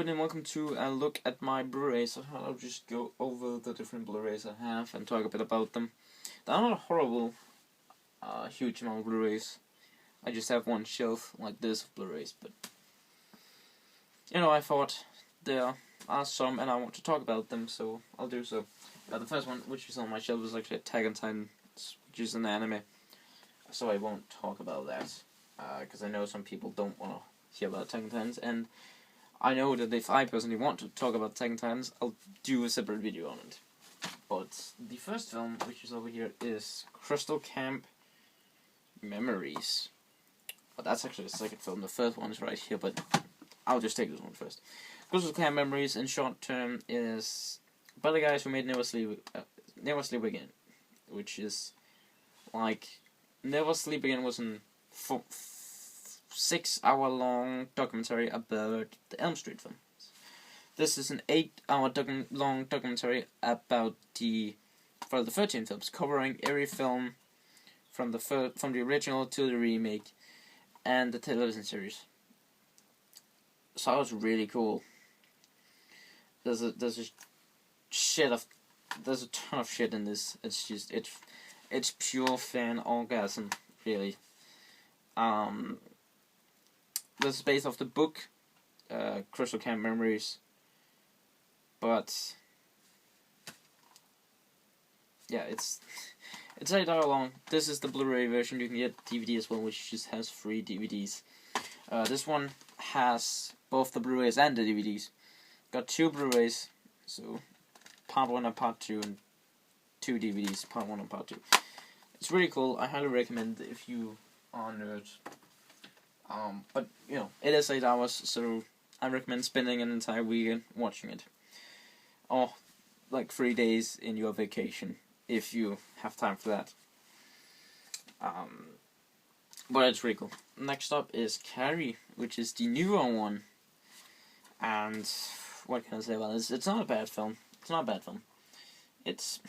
everybody, and welcome to a look at my Blu-rays. So I'll just go over the different Blu-rays I have and talk a bit about them. They're not a horrible, huge amount of Blu-rays. I just have one shelf like this of Blu-rays, but I thought there are some and I want to talk about them, so I'll do so. The first one, which is on my shelf, is actually Attack on Titan, which is an anime, so I won't talk about that, because I know some people don't want to hear about Attack on Titans, and I know that if I personally want to talk about Attack on Titans, I'll do a separate video on it. But the first film, which is over here, is Crystal Camp Memories. But that's actually the second film. The first one is right here, but I'll just take this one first. Crystal Camp Memories, in short term, is by the guys who made Never Sleep Again, which is like Never Sleep Again was an 6-hour-long documentary about the Elm Street films. This is an 8-hour long documentary about the Friday the 13th films, covering every film from the original to the remake and the television series. So that was really cool. There's a ton of shit in this. It's pure fan orgasm, really. This is based off the book, Crystal Camp Memories, but yeah, it's 8 hour long. This is the Blu-ray version. You can get DVD as well, which just has 3 DVDs. This one has both the Blu-rays and the DVDs. Got 2 Blu-rays, so part 1 and part 2, and 2 DVDs, part 1 and part 2. It's really cool. I highly recommend it if you are nerds. But it is 8 hours, so I recommend spending an entire weekend watching it, or like 3 days in your vacation if you have time for that. But it's really cool. Next up is Carrie, which is the newer one, and what can I say about this? It's not a bad film. It's not a bad film. It's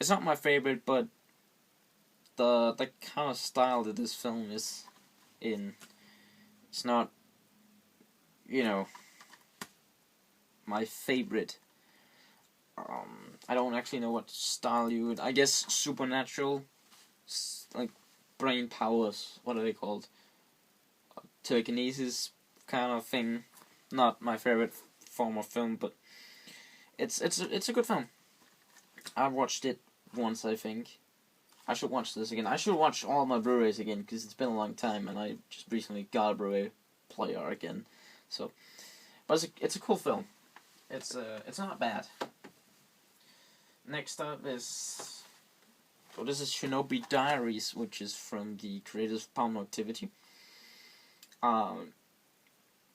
not my favorite, but the kind of style that this film is in, it's not, my favorite. I don't actually know what style you would, I guess supernatural, like brain powers, what are they called? Telekinesis kind of thing. Not my favorite form of film, but it's a good film. I've watched it once, I think. I should watch this again. I should watch all my Blu-rays again, because it's been a long time, and I just recently got a Blu-ray player again. So, but it's a cool film. It's not bad. Next up is, this is Shinobi Diaries, which is from the creators of Paranormal Activity. In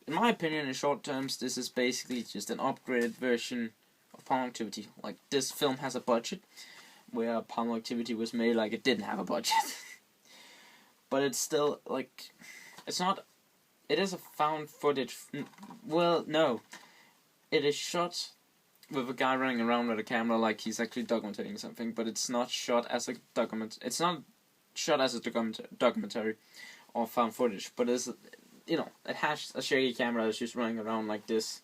my opinion, in short terms, this is basically just an upgraded version of Paranormal Activity. Like, this film has a budget, where Paranormal Activity was made like it didn't have a budget. But it's still, like, it is a found footage, well, no. It is shot with a guy running around with a camera like he's actually documenting something, but it's not shot as a documentary or found footage, but it has a shaggy camera that's just running around like this.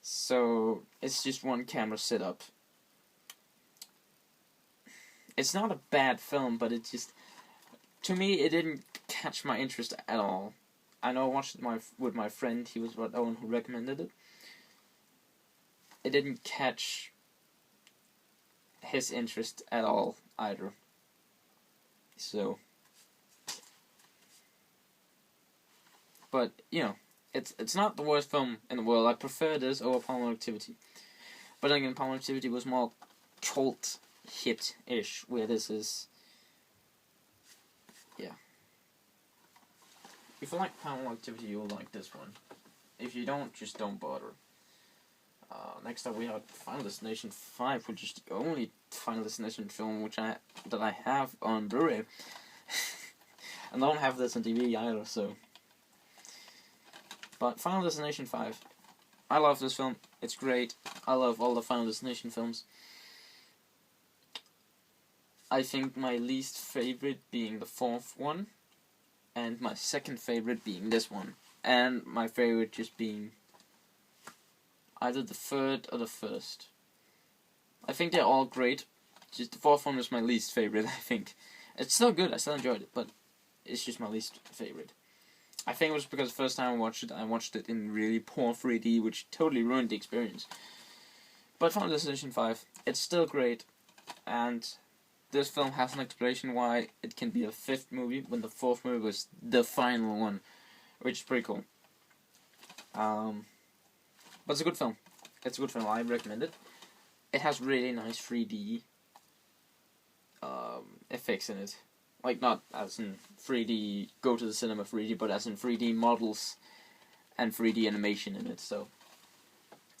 So, it's just one camera setup. It's not a bad film, but it just, to me, it didn't catch my interest at all. I know I watched it with my friend. He was the one who recommended it. It didn't catch his interest at all either. So, but it's not the worst film in the world. I prefer this over Paranormal Activity. But again, Paranormal Activity was more cult hit-ish, where this is, yeah. If you like Paranormal Activity, you'll like this one. If you don't, just don't bother. Next up we have Final Destination 5, which is the only Final Destination film that I have on Blu-ray. I don't have this on DVD either, so. But Final Destination 5. I love this film. It's great. I love all the Final Destination films. I think my least favorite being the 4th one, and my second favorite being this one. and my favorite just being either the third or the first. I think they're all great. Just the fourth one was my least favorite, I think. It's still good, I still enjoyed it, but it's just my least favorite. I think it was because the first time I watched it in really poor 3D, which totally ruined the experience. But Final Destination 5, it's still great, and this film has an explanation why it can be a fifth movie, when the fourth movie was the final one, which is pretty cool. But it's a good film. It's a good film, I recommend it. It has really nice 3D effects in it. Like, not as in 3D, go to the cinema 3D, but as in 3D models and 3D animation in it, so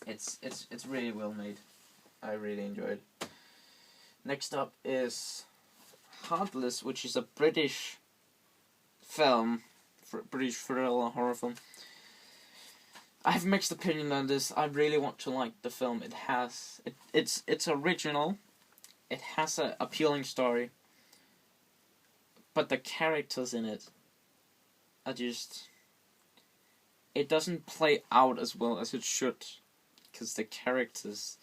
it's really well made. I really enjoyed it. Next up is Heartless, which is a British film, British thriller horror film. I have mixed opinion on this. I really want to like the film. It's original. It has an appealing story. But the characters in it are just... It doesn't play out as well as it should. Because the characters...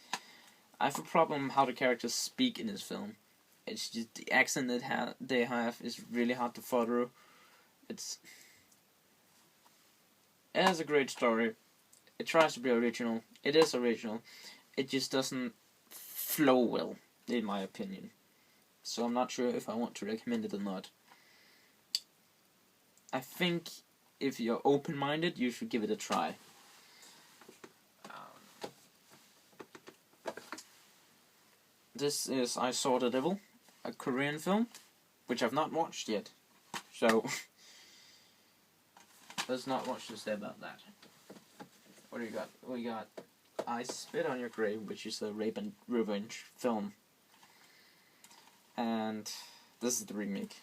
I have a problem how the characters speak in this film. It's just the accent that they have is really hard to follow. It has a great story. It tries to be original. It is original. It just doesn't flow well, in my opinion. So I'm not sure if I want to recommend it or not. I think if you're open-minded, you should give it a try. This is I Saw the Devil, a Korean film, which I've not watched yet. So, let's not watch to say about that. What do you got? We got I Spit on Your Grave, which is a rape and revenge film. And this is the remake,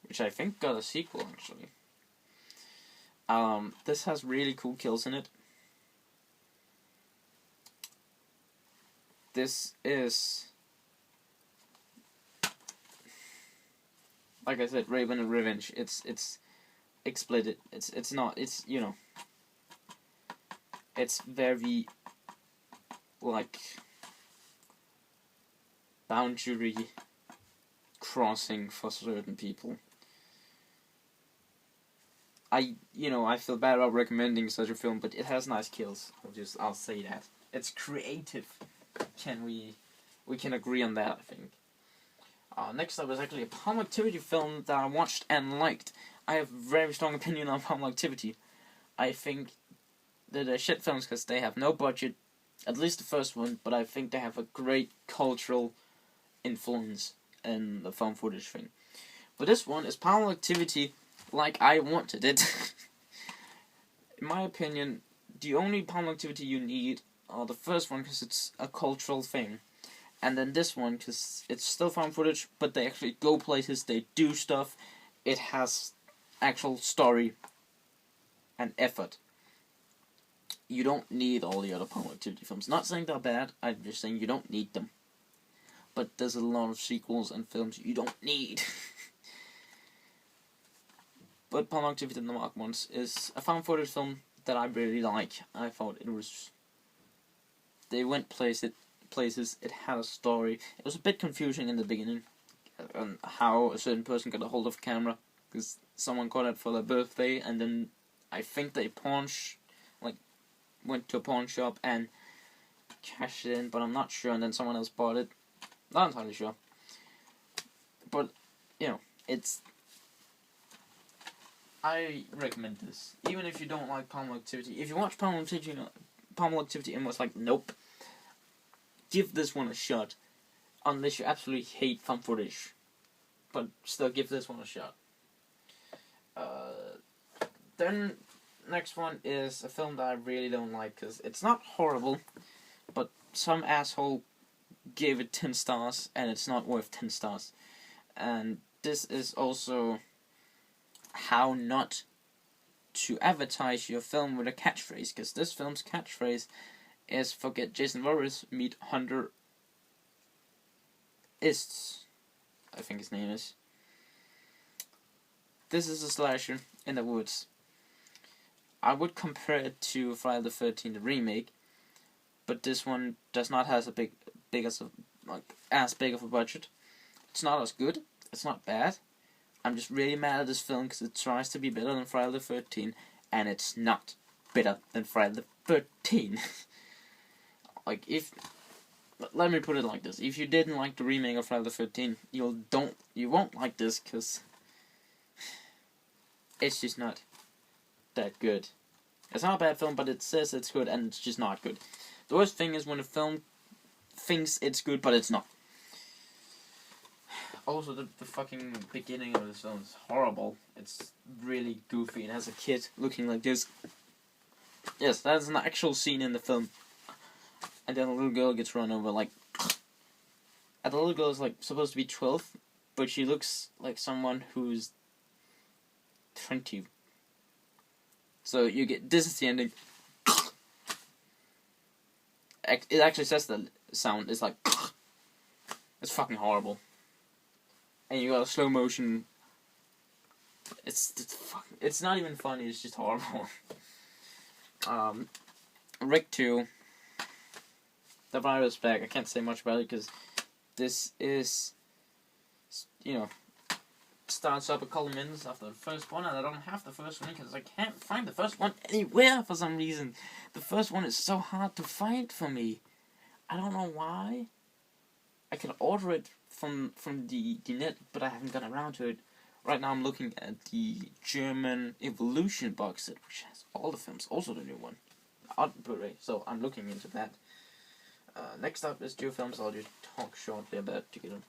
which I think got a sequel, actually. This has really cool kills in it. This is, like I said, rape and revenge. It's explicit. It's not. It's, you know. It's very, like, boundary crossing for certain people. I feel bad about recommending such a film, but it has nice kills. I'll say that. It's creative. We can agree on that, I think. Next up is actually a Paranormal Activity film that I watched and liked. I have a very strong opinion on Paranormal Activity. I think that they're shit films because they have no budget, at least the first one, but I think they have a great cultural influence in the found footage thing. But this one is Paranormal Activity like I wanted it. In my opinion, the only Paranormal Activity you need are the first one because it's a cultural thing, and then this one because it's still found footage, but they actually go places, they do stuff, it has actual story and effort. You don't need all the other Paranormal Activity films. Not saying they're bad, I'm just saying you don't need them. But there's a lot of sequels and films you don't need. But Paranormal Activity The Marked Ones is a found footage film that I really like. I thought it was... They went places, it had a story. It was a bit confusing in the beginning on how a certain person got a hold of a camera, because someone got it for their birthday, and then I think they went to a pawn shop and cashed it in, but I'm not sure, and then someone else bought it. Not entirely sure. But, I recommend this. Even if you don't like Paranormal Activity. If you watch Paranormal Activity and was like, nope, give this one a shot. Unless you absolutely hate found footage. But still, give this one a shot. Then, next one is a film that I really don't like, because it's not horrible, but some asshole gave it 10 stars, and it's not worth 10 stars. And this is also how not to advertise your film with a catchphrase, because this film's catchphrase is "Forget Jason Voorhees, meet Hunter Ists," I think his name is. This is a slasher in the woods. I would compare it to Friday the 13th remake, but this one does not have as big of a budget. It's not as good. It's not bad. I'm just really mad at this film because it tries to be better than Friday the 13th, and it's not better than Friday the 13th. Let me put it like this: if you didn't like the remake of Friday the 13th, you won't like this because it's just not that good. It's not a bad film, but it says it's good, and it's just not good. The worst thing is when a film thinks it's good, but it's not. Also, the fucking beginning of this film is horrible. It's really goofy. It has a kid looking like this. Yes, that's an actual scene in the film. And then a little girl gets run over, like... And the little girl is, like, supposed to be 12, but she looks like someone who's 20. So you get... This is the ending. It actually says the sound. It's like... It's fucking horrible. And you got a slow motion. It's not even funny. It's just horrible. Rick 2. The virus back. I can't say much about it because this is, starts up a couple minutes after the first one, and I don't have the first one because I can't find the first one anywhere for some reason. The first one is so hard to find for me. I don't know why. I can order it from the net, but I haven't gotten around to it. Right now I'm looking at the German Evolution box set, which has all the films, also the new one, on Blu-ray, so I'm looking into that. Next up is two films I'll just talk shortly about together.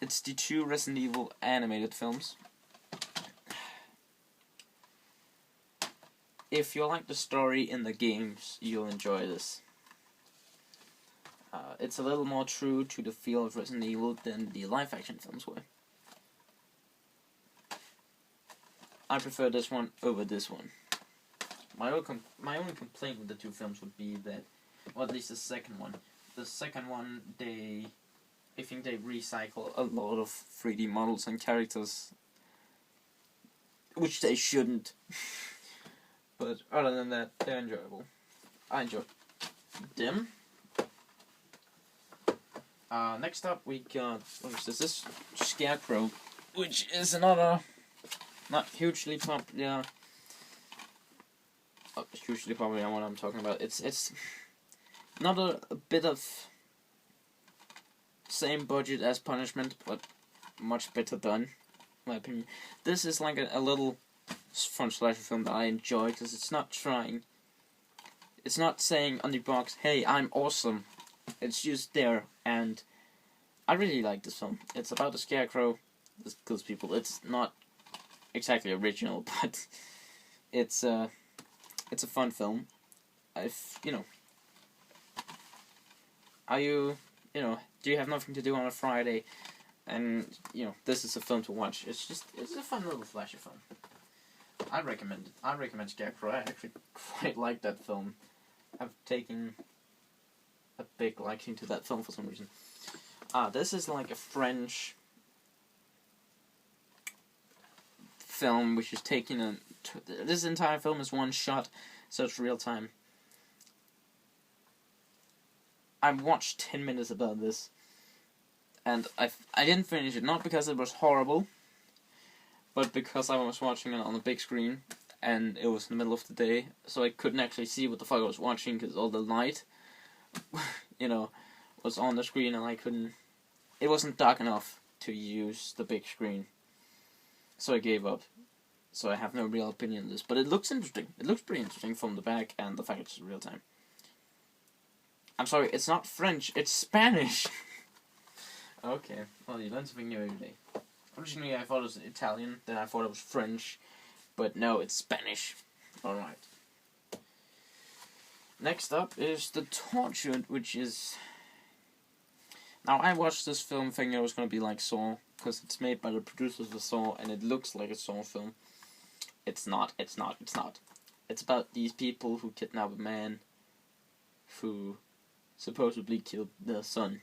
It's the two Resident Evil animated films. If you like the story in the games, you'll enjoy this. It's a little more true to the feel of Resident Evil than the live-action films were. I prefer this one over this one. My only complaint with the two films would be that, or at least the second one. The second one, I think they recycle a lot of 3D models and characters, which they shouldn't. But other than that, they're enjoyable. I enjoy them. Next up we got, what is this? This Scarecrow, which is another not hugely popular. Hugely popular. What I'm talking about. It's not a bit of same budget as Punishment, but much better done, in my opinion. This is like a little fun slasher film that I enjoy because it's not trying. It's not saying on the box, "Hey, I'm awesome." It's just there, and I really like this film. It's about the Scarecrow. This kills people. It's not exactly original, but it's a fun film. Do you have nothing to do on a Friday, and this is a film to watch. It's a fun little slasher film. I recommend it. I recommend Scarecrow. I actually quite like that film. I've taken a big liking to that film for some reason. This is like a French film which is taken this entire film is one shot, so it's real time. I watched 10 minutes about this, and I didn't finish it, not because it was horrible, but because I was watching it on the big screen, and it was in the middle of the day, so I couldn't actually see what the fuck I was watching, because all the light, was on the screen, and it wasn't dark enough to use the big screen, so I gave up. So I have no real opinion on this, but it looks interesting. It looks pretty interesting from the back, and the fact it's real time. I'm sorry, it's not French, it's Spanish! Okay, well, you learn something new every day. Originally I thought it was Italian, then I thought it was French, but no, it's Spanish. Alright. Next up is The Tortured, which is... Now, I watched this film thinking it was going to be like Saw, because it's made by the producers of Saw, and it looks like a Saw film. It's not. It's about these people who kidnap a man who supposedly killed their son.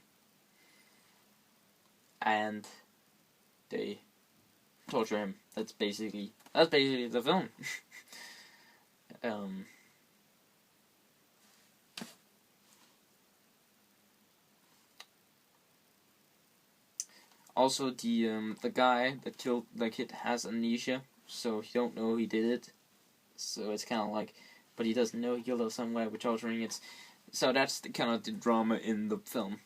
And they torture him. That's basically the film. Also, the guy that killed the kid has amnesia, so he don't know he did it. So it's kind of like, but he doesn't know he killed her somewhere with torturing it. So that's the kind of the drama in the film.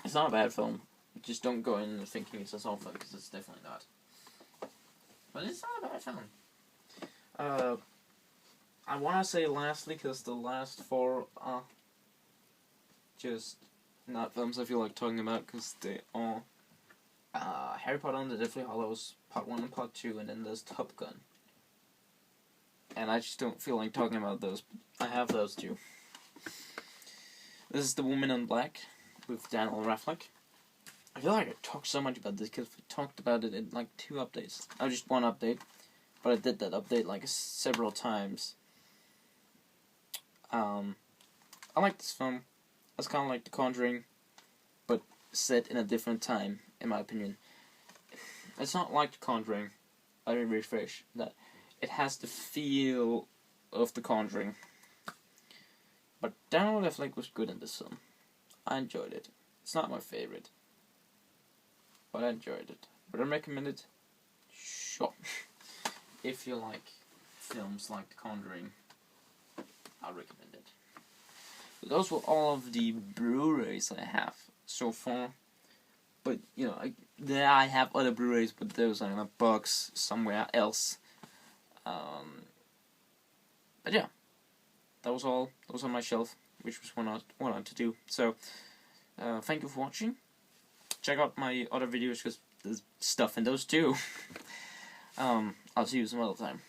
It's not a bad film. Just don't go in thinking it's a soft film, because it's definitely not. But it's not a bad film. I want to say lastly, because the last 4 are just not films I feel like talking about, because they are Harry Potter and the Deathly Hallows Part 1 and Part 2, and then there's Top Gun. And I just don't feel like talking about those. I have those 2. This is The Woman in Black with Daniel Radcliffe. I feel like I talked so much about this because we talked about it in like 2 updates. Oh, just 1 update, but I did that update like several times. I like this film. It's kind of like The Conjuring, but set in a different time, in my opinion. It's not like The Conjuring. Let me rephrase that. It has the feel of The Conjuring. But Daniel Radcliffe was good in this film. I enjoyed it. It's not my favorite, but I enjoyed it. Would I recommend it? Sure. If you like films like The Conjuring, I'll recommend it. So those were all of the Blu-rays I have so far. But, you know, I have other Blu-rays, but those are in a box somewhere else. But yeah, that was all. That was on my shelf, which was what I wanted to do. So, thank you for watching. Check out my other videos, because there's stuff in those too. I'll see you some other time.